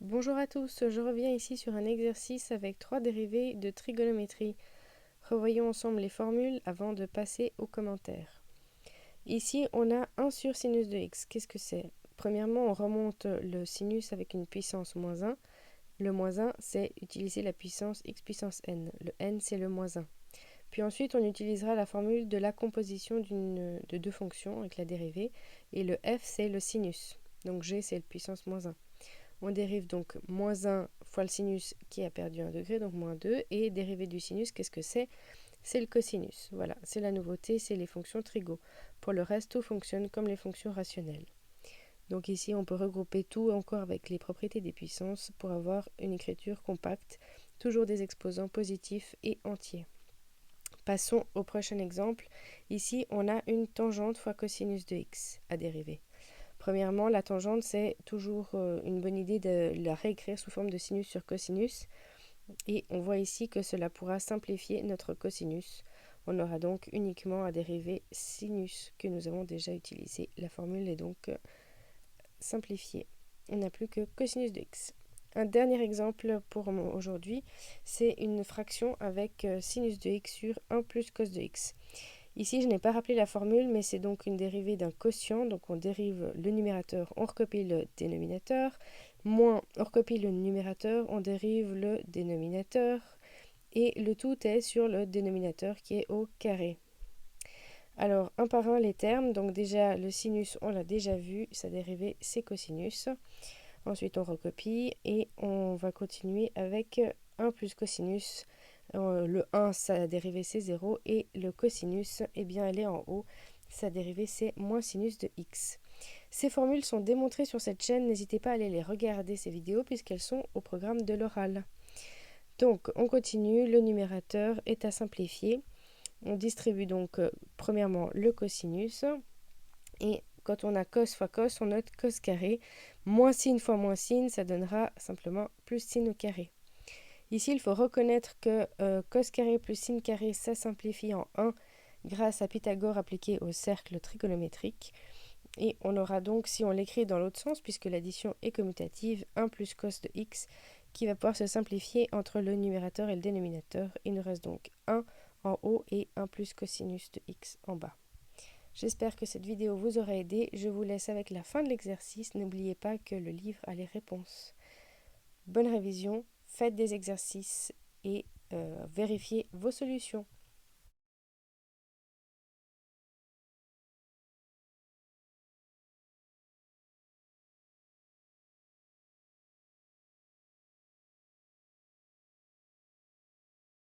Bonjour à tous, je reviens ici sur un exercice avec 3 dérivés de trigonométrie. Revoyons ensemble les formules avant de passer aux commentaires. Ici, on a 1 sur sinus de x. Qu'est-ce que c'est? Premièrement, on remonte le sinus avec une puissance moins 1. Le moins 1, c'est utiliser la puissance x puissance n. Le n, c'est le moins 1. Puis ensuite, on utilisera la formule de la composition de deux fonctions avec la dérivée. Et le f, c'est le sinus. Donc g, c'est le puissance moins 1. On dérive donc moins 1 fois le sinus qui a perdu 1 degré, donc moins 2. Et dérivé du sinus, qu'est-ce que c'est? C'est le cosinus. Voilà, c'est la nouveauté, c'est les fonctions trigo. Pour le reste, tout fonctionne comme les fonctions rationnelles. Donc ici, on peut regrouper tout encore avec les propriétés des puissances pour avoir une écriture compacte, toujours des exposants positifs et entiers. Passons au prochain exemple. Ici, on a une tangente fois cosinus de x à dériver. Premièrement, la tangente, c'est toujours une bonne idée de la réécrire sous forme de sinus sur cosinus. Et on voit ici que cela pourra simplifier notre cosinus. On aura donc uniquement à dériver sinus que nous avons déjà utilisé. La formule est donc simplifiée. On n'a plus que cosinus de x. Un dernier exemple pour aujourd'hui, c'est une fraction avec sinus de x sur 1 plus cos de x. Ici, je n'ai pas rappelé la formule, mais c'est donc une dérivée d'un quotient. Donc on dérive le numérateur, on recopie le dénominateur. Moins, on recopie le numérateur, on dérive le dénominateur. Et le tout est sur le dénominateur qui est au carré. Alors, un par un, les termes. Donc déjà, le sinus, on l'a déjà vu. Sa dérivée, c'est cosinus. Ensuite, on recopie et on va continuer avec 1 plus cosinus. Le 1, sa dérivée c'est 0 et le cosinus, eh bien, elle est en haut. Sa dérivée c'est moins sinus de x. Ces formules sont démontrées sur cette chaîne. N'hésitez pas à aller les regarder, ces vidéos, puisqu'elles sont au programme de l'oral. Donc, on continue. Le numérateur est à simplifier. On distribue donc premièrement le cosinus. Et quand on a cos fois cos, on note cos carré. Moins sin fois moins sin, ça donnera simplement plus sin au carré. Ici, il faut reconnaître que cos carré plus sin carré, ça simplifie en 1 grâce à Pythagore appliqué au cercle trigonométrique. Et on aura donc, si on l'écrit dans l'autre sens, puisque l'addition est commutative, 1 plus cos de x, qui va pouvoir se simplifier entre le numérateur et le dénominateur. Il nous reste donc 1 en haut et 1 plus cosinus de x en bas. J'espère que cette vidéo vous aura aidé. Je vous laisse avec la fin de l'exercice. N'oubliez pas que le livre a les réponses. Bonne révision, faites des exercices et vérifiez vos solutions.